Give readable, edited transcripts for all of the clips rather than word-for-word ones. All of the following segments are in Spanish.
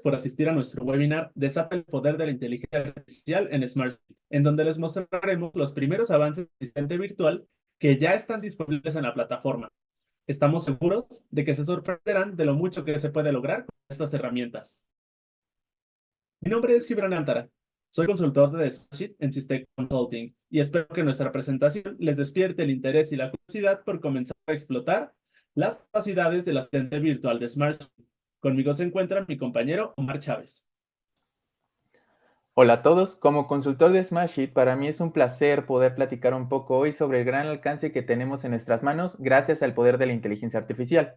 por asistir a nuestro webinar Desata el poder de la inteligencia artificial en Smartsheet, en donde les mostraremos los primeros avances de asistente virtual que ya están disponibles en la plataforma. Estamos seguros de que se sorprenderán de lo mucho que se puede lograr con estas herramientas. Mi nombre es Gibran Antara. Soy consultor de Smartsheet en System Consulting y espero que nuestra presentación les despierte el interés y la curiosidad por comenzar a explotar las capacidades del asistente virtual de Smartsheet. Conmigo se encuentra mi compañero Omar Chávez. Hola a todos, como consultor de Smartsheet, para mí es un placer poder platicar un poco hoy sobre el gran alcance que tenemos en nuestras manos gracias al poder de la inteligencia artificial.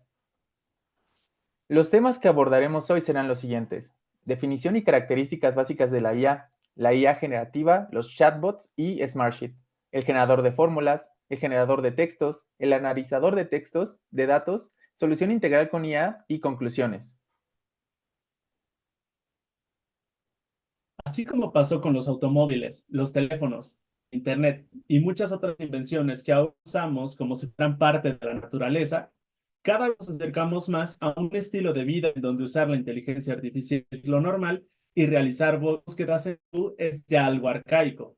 Los temas que abordaremos hoy serán los siguientes: definición y características básicas de la IA generativa, los chatbots y Smartsheet, el generador de fórmulas, el generador de textos, el analizador de textos, de datos, solución integral con IA y conclusiones. Así como pasó con los automóviles, los teléfonos, Internet y muchas otras invenciones que ahora usamos como si fueran parte de la naturaleza, cada vez nos acercamos más a un estilo de vida en donde usar la inteligencia artificial es lo normal y realizar búsquedas en Google es ya algo arcaico.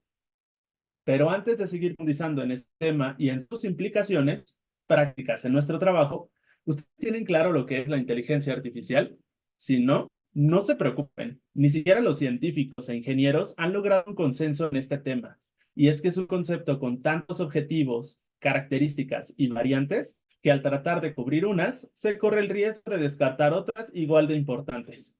Pero antes de seguir profundizando en este tema y en sus implicaciones prácticas en nuestro trabajo, ¿ustedes tienen claro lo que es la inteligencia artificial? Si no, no se preocupen. Ni siquiera los científicos e ingenieros han logrado un consenso en este tema. Y es que es un concepto con tantos objetivos, características y variantes que al tratar de cubrir unas, se corre el riesgo de descartar otras igual de importantes.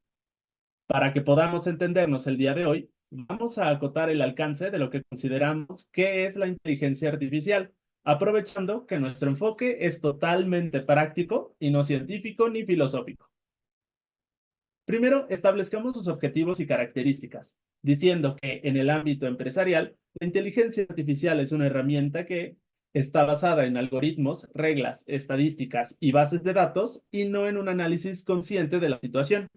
Para que podamos entendernos el día de hoy, vamos a acotar el alcance de lo que consideramos que es la inteligencia artificial, aprovechando que nuestro enfoque es totalmente práctico y no científico ni filosófico. Primero, establezcamos sus objetivos y características, diciendo que en el ámbito empresarial, la inteligencia artificial es una herramienta que está basada en algoritmos, reglas, estadísticas y bases de datos y no en un análisis consciente de la situación.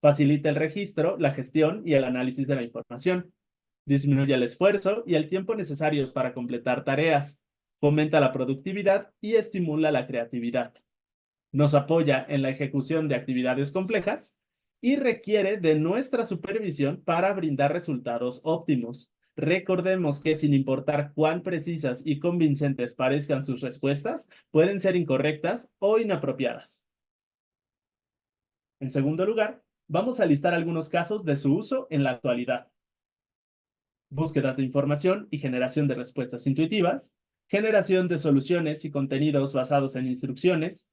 Facilita el registro, la gestión y el análisis de la información. Disminuye el esfuerzo y el tiempo necesarios para completar tareas. Fomenta la productividad y estimula la creatividad. Nos apoya en la ejecución de actividades complejas y requiere de nuestra supervisión para brindar resultados óptimos. Recordemos que sin importar cuán precisas y convincentes parezcan sus respuestas, pueden ser incorrectas o inapropiadas. En segundo lugar, vamos a listar algunos casos de su uso en la actualidad. Búsquedas de información y generación de respuestas intuitivas, generación de soluciones y contenidos basados en instrucciones,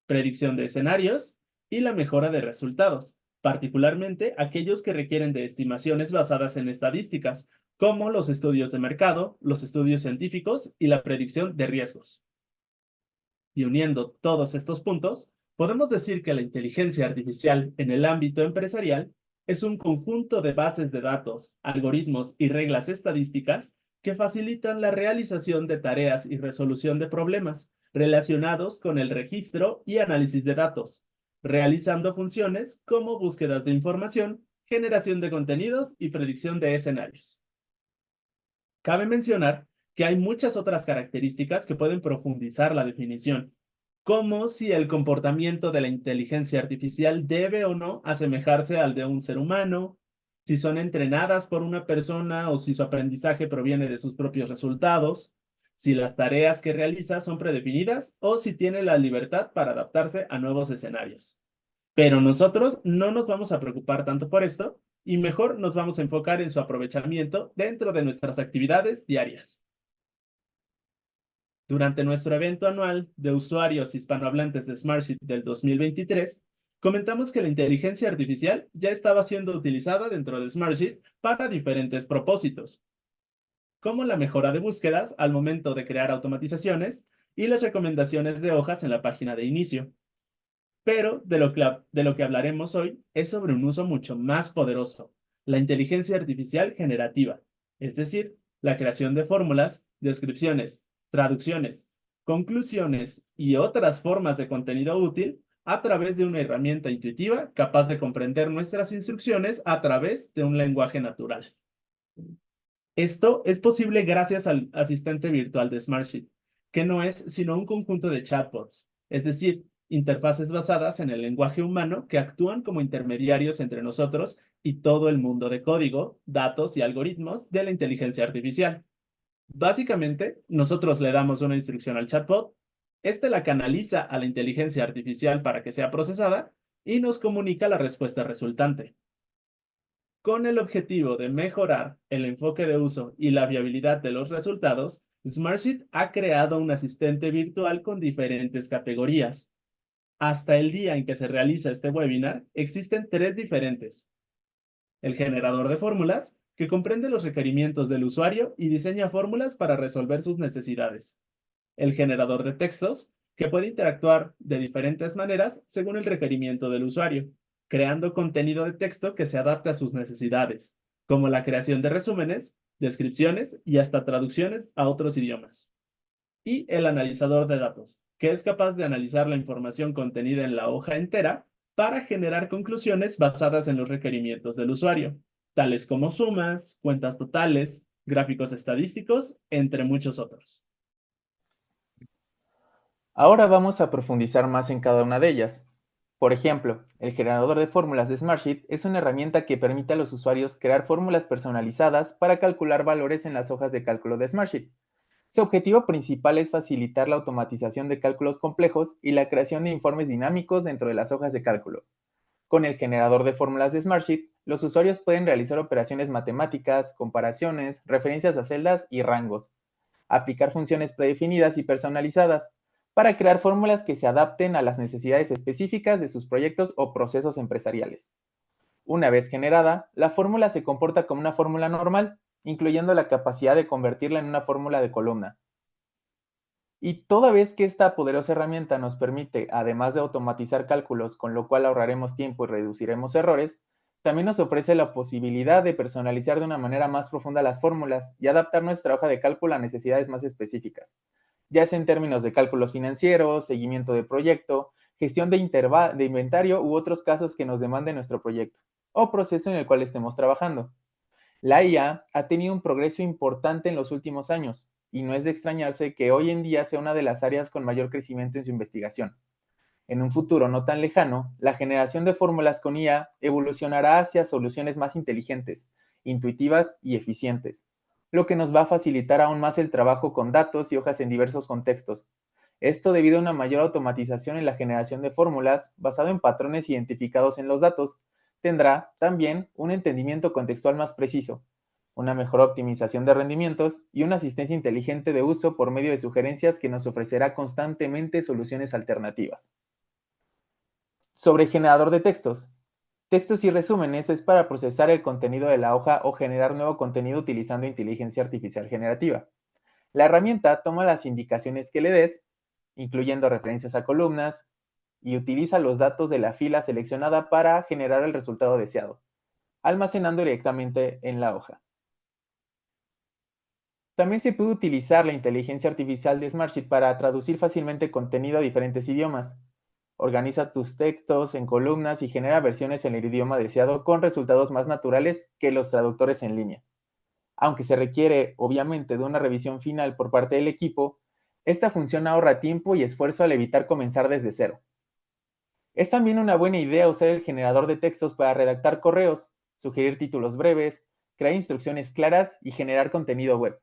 predicción de escenarios y la mejora de resultados, particularmente aquellos que requieren de estimaciones basadas en estadísticas, como los estudios de mercado, los estudios científicos y la predicción de riesgos. Y uniendo todos estos puntos, podemos decir que la inteligencia artificial en el ámbito empresarial es un conjunto de bases de datos, algoritmos y reglas estadísticas que facilitan la realización de tareas y resolución de problemas relacionados con el registro y análisis de datos, realizando funciones como búsquedas de información, generación de contenidos y predicción de escenarios. Cabe mencionar que hay muchas otras características que pueden profundizar la definición, como si el comportamiento de la inteligencia artificial debe o no asemejarse al de un ser humano, si son entrenadas por una persona o si su aprendizaje proviene de sus propios resultados, si las tareas que realiza son predefinidas o si tiene la libertad para adaptarse a nuevos escenarios. Pero nosotros no nos vamos a preocupar tanto por esto y mejor nos vamos a enfocar en su aprovechamiento dentro de nuestras actividades diarias. Durante nuestro evento anual de usuarios hispanohablantes de Smartsheet del 2023, comentamos que la inteligencia artificial ya estaba siendo utilizada dentro de Smartsheet para diferentes propósitos, como la mejora de búsquedas al momento de crear automatizaciones y las recomendaciones de hojas en la página de inicio. Pero de lo que hablaremos hoy es sobre un uso mucho más poderoso, la inteligencia artificial generativa, es decir, la creación de fórmulas, descripciones, traducciones, conclusiones y otras formas de contenido útil a través de una herramienta intuitiva capaz de comprender nuestras instrucciones a través de un lenguaje natural. Esto es posible gracias al asistente virtual de Smartsheet, que no es sino un conjunto de chatbots, es decir, interfaces basadas en el lenguaje humano que actúan como intermediarios entre nosotros y todo el mundo de código, datos y algoritmos de la inteligencia artificial. Básicamente, nosotros le damos una instrucción al chatbot, este la canaliza a la inteligencia artificial para que sea procesada y nos comunica la respuesta resultante. Con el objetivo de mejorar el enfoque de uso y la viabilidad de los resultados, Smartsheet ha creado un asistente virtual con diferentes categorías. Hasta el día en que se realiza este webinar, existen tres diferentes. El generador de fórmulas, que comprende los requerimientos del usuario y diseña fórmulas para resolver sus necesidades. El generador de textos, que puede interactuar de diferentes maneras según el requerimiento del usuario, creando contenido de texto que se adapte a sus necesidades, como la creación de resúmenes, descripciones y hasta traducciones a otros idiomas. Y el analizador de datos, que es capaz de analizar la información contenida en la hoja entera para generar conclusiones basadas en los requerimientos del usuario, tales como sumas, cuentas totales, gráficos estadísticos, entre muchos otros. Ahora vamos a profundizar más en cada una de ellas. Por ejemplo, el generador de fórmulas de Smartsheet es una herramienta que permite a los usuarios crear fórmulas personalizadas para calcular valores en las hojas de cálculo de Smartsheet. Su objetivo principal es facilitar la automatización de cálculos complejos y la creación de informes dinámicos dentro de las hojas de cálculo. Con el generador de fórmulas de Smartsheet, los usuarios pueden realizar operaciones matemáticas, comparaciones, referencias a celdas y rangos, aplicar funciones predefinidas y personalizadas, para crear fórmulas que se adapten a las necesidades específicas de sus proyectos o procesos empresariales. Una vez generada, la fórmula se comporta como una fórmula normal, incluyendo la capacidad de convertirla en una fórmula de columna. Y toda vez que esta poderosa herramienta nos permite, además de automatizar cálculos, con lo cual ahorraremos tiempo y reduciremos errores, también nos ofrece la posibilidad de personalizar de una manera más profunda las fórmulas y adaptar nuestra hoja de cálculo a necesidades más específicas, ya sea en términos de cálculos financieros, seguimiento de proyecto, gestión de inventario u otros casos que nos demande nuestro proyecto o proceso en el cual estemos trabajando. La IA ha tenido un progreso importante en los últimos años, y no es de extrañarse que hoy en día sea una de las áreas con mayor crecimiento en su investigación. En un futuro no tan lejano, la generación de fórmulas con IA evolucionará hacia soluciones más inteligentes, intuitivas y eficientes, lo que nos va a facilitar aún más el trabajo con datos y hojas en diversos contextos. Esto debido a una mayor automatización en la generación de fórmulas basado en patrones identificados en los datos, tendrá también un entendimiento contextual más preciso, una mejor optimización de rendimientos y una asistencia inteligente de uso por medio de sugerencias que nos ofrecerá constantemente soluciones alternativas. Sobre el generador de textos. Textos y resúmenes es para procesar el contenido de la hoja o generar nuevo contenido utilizando inteligencia artificial generativa. La herramienta toma las indicaciones que le des, incluyendo referencias a columnas, y utiliza los datos de la fila seleccionada para generar el resultado deseado, almacenando directamente en la hoja. También se puede utilizar la inteligencia artificial de Smartsheet para traducir fácilmente contenido a diferentes idiomas. Organiza tus textos en columnas y genera versiones en el idioma deseado con resultados más naturales que los traductores en línea. Aunque se requiere, obviamente, de una revisión final por parte del equipo, esta función ahorra tiempo y esfuerzo al evitar comenzar desde cero. Es también una buena idea usar el generador de textos para redactar correos, sugerir títulos breves, crear instrucciones claras y generar contenido web.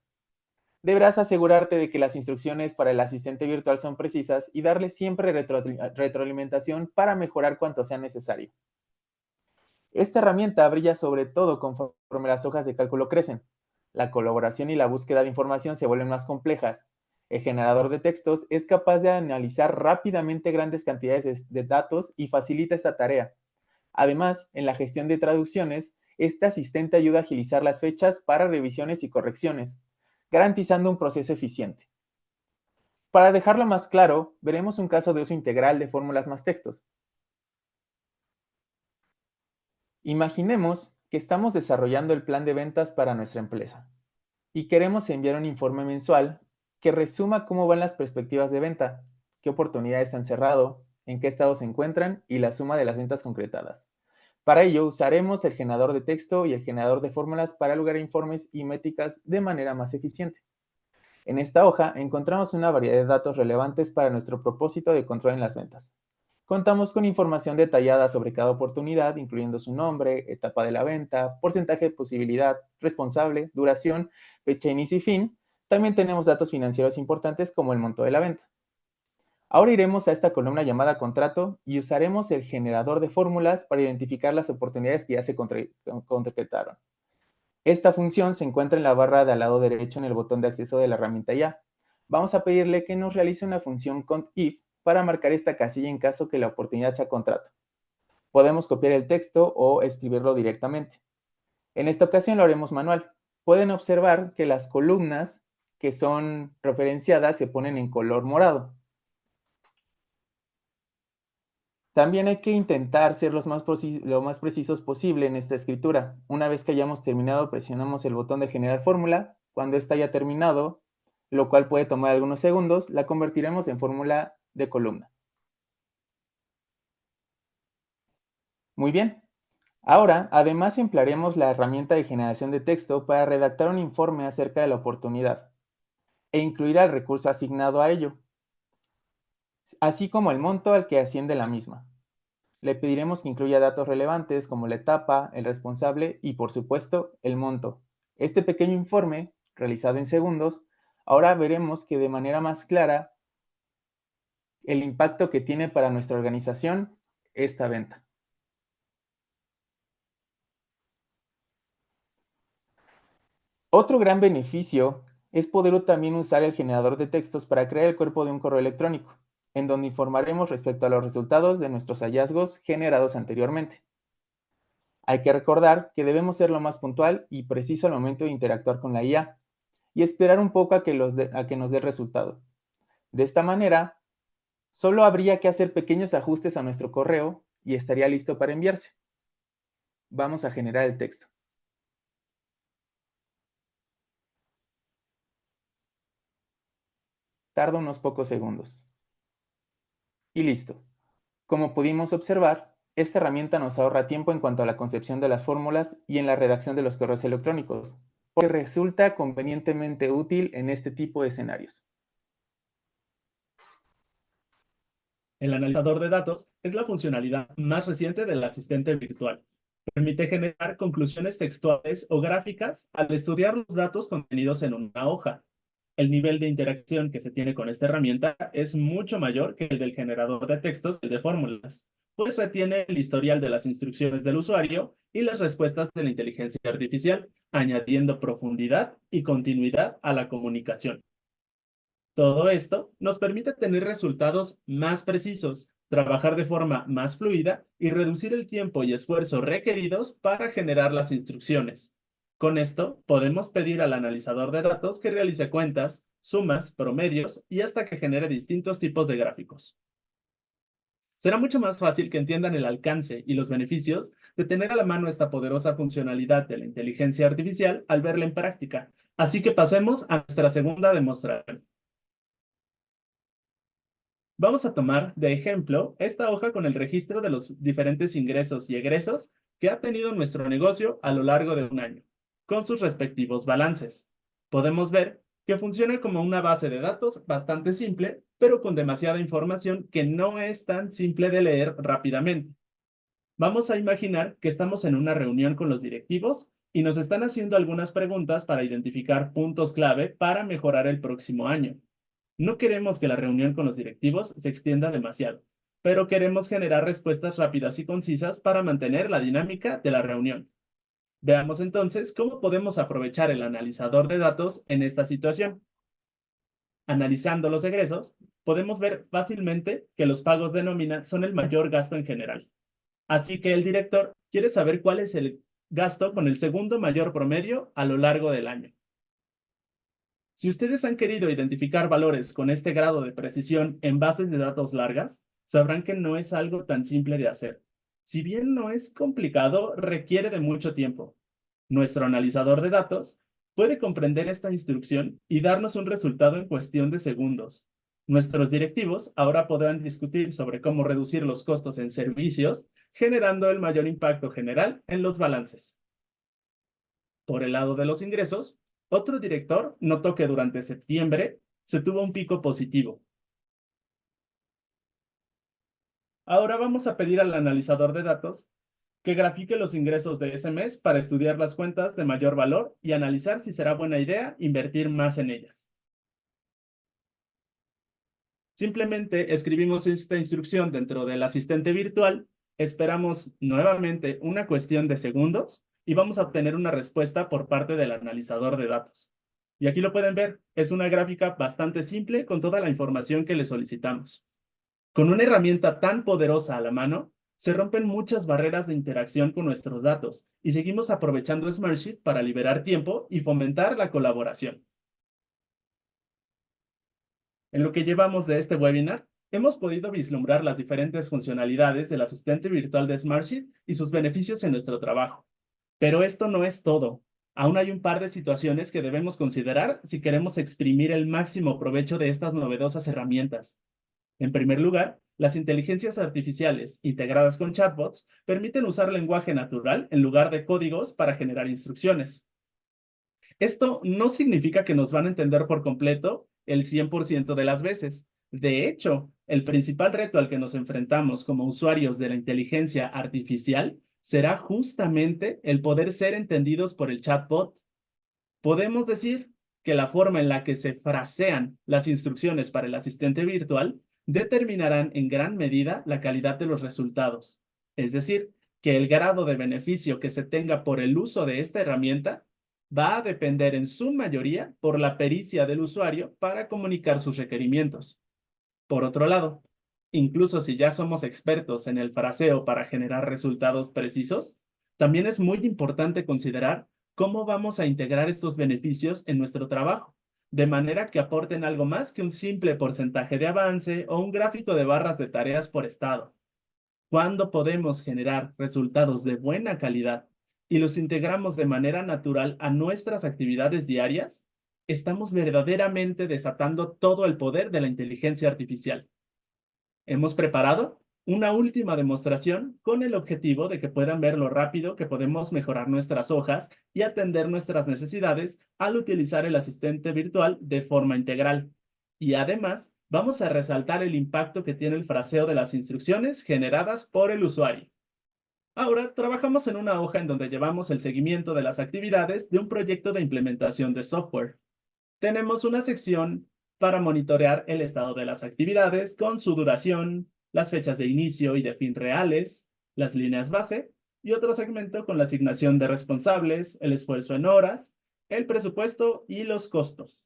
Deberás asegurarte de que las instrucciones para el asistente virtual son precisas y darle siempre retroalimentación para mejorar cuanto sea necesario. Esta herramienta brilla sobre todo conforme las hojas de cálculo crecen. La colaboración y la búsqueda de información se vuelven más complejas. El generador de textos es capaz de analizar rápidamente grandes cantidades de datos y facilita esta tarea. Además, en la gestión de traducciones, este asistente ayuda a agilizar las fechas para revisiones y correcciones, garantizando un proceso eficiente. Para dejarlo más claro, veremos un caso de uso integral de fórmulas más textos. Imaginemos que estamos desarrollando el plan de ventas para nuestra empresa y queremos enviar un informe mensual que resuma cómo van las perspectivas de venta, qué oportunidades han cerrado, en qué estado se encuentran y la suma de las ventas concretadas. Para ello usaremos el generador de texto y el generador de fórmulas para lograr informes y métricas de manera más eficiente. En esta hoja encontramos una variedad de datos relevantes para nuestro propósito de control en las ventas. Contamos con información detallada sobre cada oportunidad, incluyendo su nombre, etapa de la venta, porcentaje de posibilidad, responsable, duración, fecha de inicio y fin. También tenemos datos financieros importantes como el monto de la venta. Ahora iremos a esta columna llamada contrato y usaremos el generador de fórmulas para identificar las oportunidades que ya se concretaron. Esta función se encuentra en la barra de al lado derecho en el botón de acceso de la herramienta ya. Vamos a pedirle que nos realice una función contif para marcar esta casilla en caso que la oportunidad sea contrato. Podemos copiar el texto o escribirlo directamente. En esta ocasión lo haremos manual. Pueden observar que las columnas que son referenciadas se ponen en color morado. También hay que intentar ser lo más precisos posible en esta escritura. Una vez que hayamos terminado, presionamos el botón de generar fórmula. Cuando esta haya terminado, lo cual puede tomar algunos segundos, la convertiremos en fórmula de columna. Muy bien. Ahora, además, emplearemos la herramienta de generación de texto para redactar un informe acerca de la oportunidad e incluir el recurso asignado a ello, así como el monto al que asciende la misma. Le pediremos que incluya datos relevantes como la etapa, el responsable y, por supuesto, el monto. Este pequeño informe, realizado en segundos, ahora veremos que de manera más clara el impacto que tiene para nuestra organización esta venta. Otro gran beneficio es poder también usar el generador de textos para crear el cuerpo de un correo electrónico, en donde informaremos respecto a los resultados de nuestros hallazgos generados anteriormente. Hay que recordar que debemos ser lo más puntual y preciso al momento de interactuar con la IA y esperar un poco a que nos dé el resultado. De esta manera, solo habría que hacer pequeños ajustes a nuestro correo y estaría listo para enviarse. Vamos a generar el texto. Tarda unos pocos segundos. Y listo. Como pudimos observar, esta herramienta nos ahorra tiempo en cuanto a la concepción de las fórmulas y en la redacción de los correos electrónicos, porque resulta convenientemente útil en este tipo de escenarios. El analizador de datos es la funcionalidad más reciente del asistente virtual. Permite generar conclusiones textuales o gráficas al estudiar los datos contenidos en una hoja. El nivel de interacción que se tiene con esta herramienta es mucho mayor que el del generador de textos y de fórmulas, pues retiene el historial de las instrucciones del usuario y las respuestas de la inteligencia artificial, añadiendo profundidad y continuidad a la comunicación. Todo esto nos permite tener resultados más precisos, trabajar de forma más fluida y reducir el tiempo y esfuerzo requeridos para generar las instrucciones. Con esto, podemos pedir al analizador de datos que realice cuentas, sumas, promedios y hasta que genere distintos tipos de gráficos. Será mucho más fácil que entiendan el alcance y los beneficios de tener a la mano esta poderosa funcionalidad de la inteligencia artificial al verla en práctica. Así que pasemos a nuestra segunda demostración. Vamos a tomar de ejemplo esta hoja con el registro de los diferentes ingresos y egresos que ha tenido nuestro negocio a lo largo de un año, con sus respectivos balances. Podemos ver que funciona como una base de datos bastante simple, pero con demasiada información que no es tan simple de leer rápidamente. Vamos a imaginar que estamos en una reunión con los directivos y nos están haciendo algunas preguntas para identificar puntos clave para mejorar el próximo año. No queremos que la reunión con los directivos se extienda demasiado, pero queremos generar respuestas rápidas y concisas para mantener la dinámica de la reunión. Veamos entonces cómo podemos aprovechar el analizador de datos en esta situación. Analizando los egresos, podemos ver fácilmente que los pagos de nómina son el mayor gasto en general. Así que el director quiere saber cuál es el gasto con el segundo mayor promedio a lo largo del año. Si ustedes han querido identificar valores con este grado de precisión en bases de datos largas, sabrán que no es algo tan simple de hacer. Si bien no es complicado, requiere de mucho tiempo. Nuestro analizador de datos puede comprender esta instrucción y darnos un resultado en cuestión de segundos. Nuestros directivos ahora podrán discutir sobre cómo reducir los costos en servicios, generando el mayor impacto general en los balances. Por el lado de los ingresos, otro director notó que durante septiembre se tuvo un pico positivo. Ahora vamos a pedir al analizador de datos que grafique los ingresos de ese mes para estudiar las cuentas de mayor valor y analizar si será buena idea invertir más en ellas. Simplemente escribimos esta instrucción dentro del asistente virtual, esperamos nuevamente una cuestión de segundos y vamos a obtener una respuesta por parte del analizador de datos. Y aquí lo pueden ver, es una gráfica bastante simple con toda la información que le solicitamos. Con una herramienta tan poderosa a la mano, se rompen muchas barreras de interacción con nuestros datos y seguimos aprovechando Smartsheet para liberar tiempo y fomentar la colaboración. En lo que llevamos de este webinar, hemos podido vislumbrar las diferentes funcionalidades del asistente virtual de Smartsheet y sus beneficios en nuestro trabajo. Pero esto no es todo. Aún hay un par de situaciones que debemos considerar si queremos exprimir el máximo provecho de estas novedosas herramientas. En primer lugar, las inteligencias artificiales integradas con chatbots permiten usar lenguaje natural en lugar de códigos para generar instrucciones. Esto no significa que nos van a entender por completo el 100% de las veces. De hecho, el principal reto al que nos enfrentamos como usuarios de la inteligencia artificial será justamente el poder ser entendidos por el chatbot. Podemos decir que la forma en la que se frasean las instrucciones para el asistente virtual determinarán en gran medida la calidad de los resultados. Es decir, que el grado de beneficio que se tenga por el uso de esta herramienta va a depender en su mayoría por la pericia del usuario para comunicar sus requerimientos. Por otro lado, incluso si ya somos expertos en el fraseo para generar resultados precisos, también es muy importante considerar cómo vamos a integrar estos beneficios en nuestro trabajo, de manera que aporten algo más que un simple porcentaje de avance o un gráfico de barras de tareas por estado. Cuando podemos generar resultados de buena calidad y los integramos de manera natural a nuestras actividades diarias, estamos verdaderamente desatando todo el poder de la inteligencia artificial. Hemos preparado una última demostración con el objetivo de que puedan ver lo rápido que podemos mejorar nuestras hojas y atender nuestras necesidades al utilizar el asistente virtual de forma integral. Y además, vamos a resaltar el impacto que tiene el fraseo de las instrucciones generadas por el usuario. Ahora, trabajamos en una hoja en donde llevamos el seguimiento de las actividades de un proyecto de implementación de software. Tenemos una sección para monitorear el estado de las actividades con su duración, las fechas de inicio y de fin reales, las líneas base, y otro segmento con la asignación de responsables, el esfuerzo en horas, el presupuesto y los costos.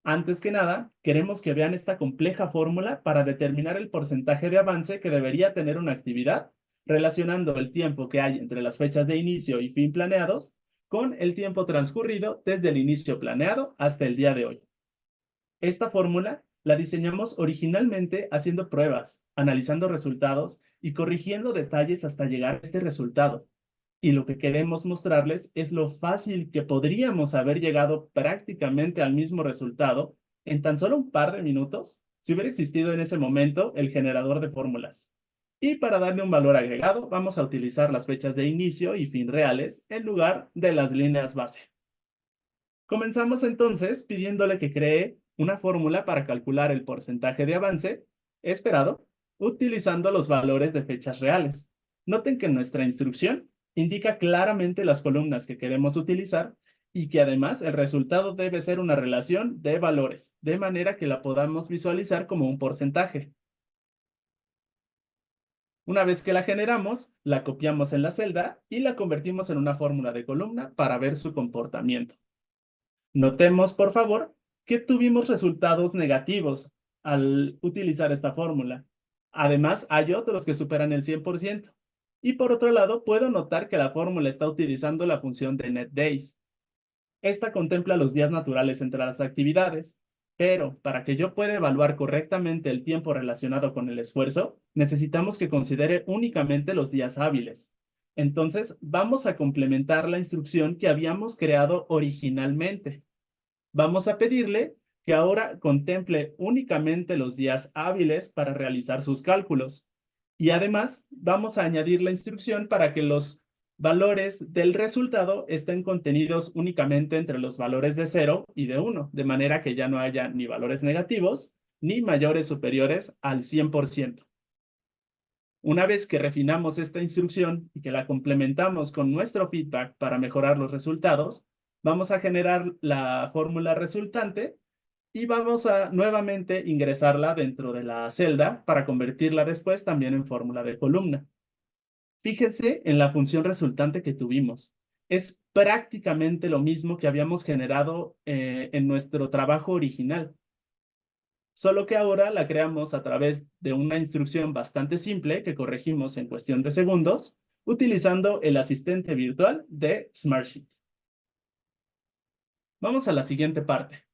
Antes que nada, queremos que vean esta compleja fórmula para determinar el porcentaje de avance que debería tener una actividad, relacionando el tiempo que hay entre las fechas de inicio y fin planeados con el tiempo transcurrido desde el inicio planeado hasta el día de hoy. Esta fórmula la diseñamos originalmente haciendo pruebas, analizando resultados y corrigiendo detalles hasta llegar a este resultado. Y lo que queremos mostrarles es lo fácil que podríamos haber llegado prácticamente al mismo resultado en tan solo un par de minutos si hubiera existido en ese momento el generador de fórmulas. Y para darle un valor agregado, vamos a utilizar las fechas de inicio y fin reales en lugar de las líneas base. Comenzamos entonces pidiéndole que cree una fórmula para calcular el porcentaje de avance esperado utilizando los valores de fechas reales. Noten que nuestra instrucción indica claramente las columnas que queremos utilizar y que además el resultado debe ser una relación de valores, de manera que la podamos visualizar como un porcentaje. Una vez que la generamos, la copiamos en la celda y la convertimos en una fórmula de columna para ver su comportamiento. Notemos, por favor, que tuvimos resultados negativos al utilizar esta fórmula. Además, hay otros que superan el 100%. Y por otro lado, puedo notar que la fórmula está utilizando la función de netDays. Esta contempla los días naturales entre las actividades, pero para que yo pueda evaluar correctamente el tiempo relacionado con el esfuerzo, necesitamos que considere únicamente los días hábiles. Entonces, vamos a complementar la instrucción que habíamos creado originalmente. Vamos a pedirle que ahora contemple únicamente los días hábiles para realizar sus cálculos. Y además, vamos a añadir la instrucción para que los valores del resultado estén contenidos únicamente entre los valores de 0 y de 1, de manera que ya no haya ni valores negativos ni mayores superiores al 100%. Una vez que refinamos esta instrucción y que la complementamos con nuestro feedback para mejorar los resultados, vamos a generar la fórmula resultante y vamos a nuevamente ingresarla dentro de la celda para convertirla después también en fórmula de columna. Fíjense en la función resultante que tuvimos. Es prácticamente lo mismo que habíamos generado en nuestro trabajo original, solo que ahora la creamos a través de una instrucción bastante simple que corregimos en cuestión de segundos, utilizando el asistente virtual de Smartsheet. Vamos a la siguiente parte.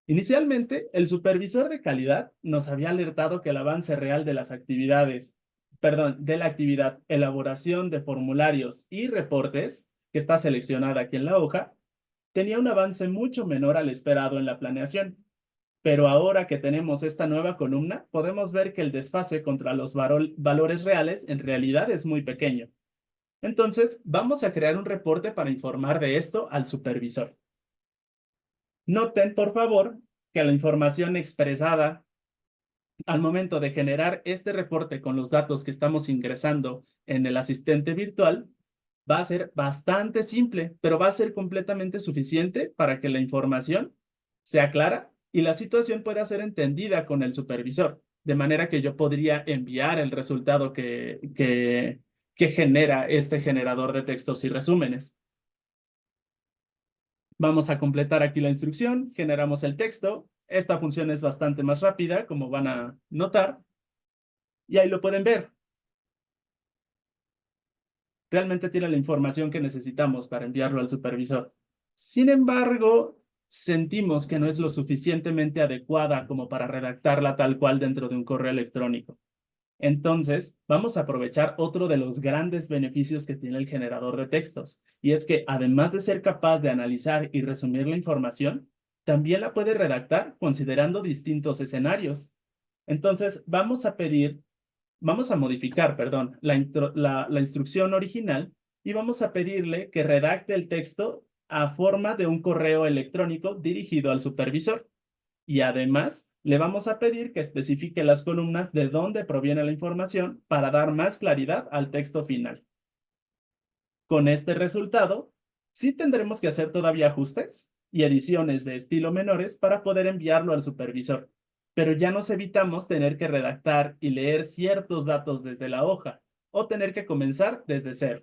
Inicialmente, el supervisor de calidad nos había alertado que el avance real de las actividades, de la actividad elaboración de formularios y reportes, que está seleccionada aquí en la hoja, tenía un avance mucho menor al esperado en la planeación. Pero ahora que tenemos esta nueva columna, podemos ver que el desfase contra los valores reales en realidad es muy pequeño. Entonces, vamos a crear un reporte para informar de esto al supervisor. Noten, por favor, que la información expresada al momento de generar este reporte con los datos que estamos ingresando en el asistente virtual va a ser bastante simple, pero va a ser completamente suficiente para que la información sea clara y la situación pueda ser entendida con el supervisor, de manera que yo podría enviar el resultado que genera este generador de textos y resúmenes. Vamos a completar aquí la instrucción, generamos el texto. Esta función es bastante más rápida, como van a notar, y ahí lo pueden ver. Realmente tiene la información que necesitamos para enviarlo al supervisor. Sin embargo, sentimos que no es lo suficientemente adecuada como para redactarla tal cual dentro de un correo electrónico. Entonces, vamos a aprovechar otro de los grandes beneficios que tiene el generador de textos, y es que además de ser capaz de analizar y resumir la información, también la puede redactar considerando distintos escenarios. Entonces, vamos a modificar, perdón, la instrucción original y vamos a pedirle que redacte el texto a forma de un correo electrónico dirigido al supervisor. Y además, le vamos a pedir que especifique las columnas de dónde proviene la información para dar más claridad al texto final. Con este resultado, sí tendremos que hacer todavía ajustes y ediciones de estilo menores para poder enviarlo al supervisor, pero ya nos evitamos tener que redactar y leer ciertos datos desde la hoja o tener que comenzar desde cero.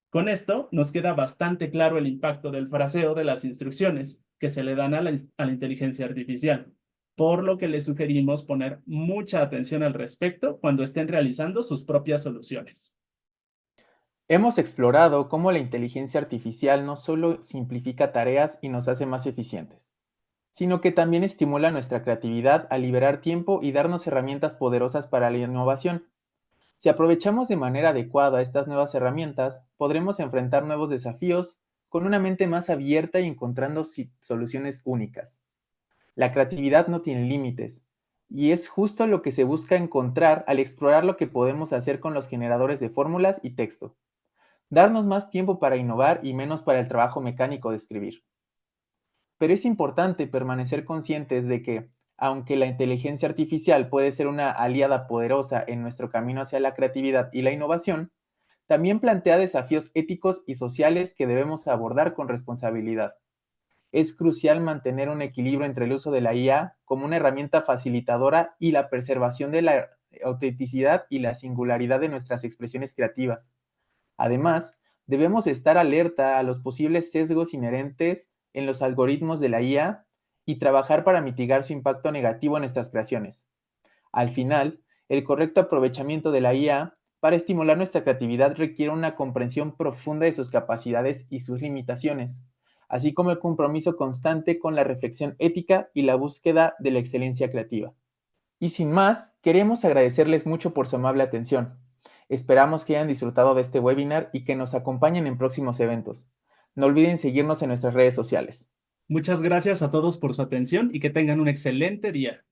Con esto nos queda bastante claro el impacto del fraseo de las instrucciones que se le dan a la inteligencia artificial, por lo que le sugerimos poner mucha atención al respecto cuando estén realizando sus propias soluciones. Hemos explorado cómo la inteligencia artificial no solo simplifica tareas y nos hace más eficientes, sino que también estimula nuestra creatividad al liberar tiempo y darnos herramientas poderosas para la innovación. Si aprovechamos de manera adecuada estas nuevas herramientas, podremos enfrentar nuevos desafíos con una mente más abierta y encontrando soluciones únicas. La creatividad no tiene límites, y es justo lo que se busca encontrar al explorar lo que podemos hacer con los generadores de fórmulas y texto. Darnos más tiempo para innovar y menos para el trabajo mecánico de escribir. Pero es importante permanecer conscientes de que, aunque la inteligencia artificial puede ser una aliada poderosa en nuestro camino hacia la creatividad y la innovación, también plantea desafíos éticos y sociales que debemos abordar con responsabilidad. Es crucial mantener un equilibrio entre el uso de la IA como una herramienta facilitadora y la preservación de la autenticidad y la singularidad de nuestras expresiones creativas. Además, debemos estar alerta a los posibles sesgos inherentes en los algoritmos de la IA y trabajar para mitigar su impacto negativo en nuestras creaciones. Al final, el correcto aprovechamiento de la IA para estimular nuestra creatividad requiere una comprensión profunda de sus capacidades y sus limitaciones, así como el compromiso constante con la reflexión ética y la búsqueda de la excelencia creativa. Y sin más, queremos agradecerles mucho por su amable atención. Esperamos que hayan disfrutado de este webinar y que nos acompañen en próximos eventos. No olviden seguirnos en nuestras redes sociales. Muchas gracias a todos por su atención y que tengan un excelente día.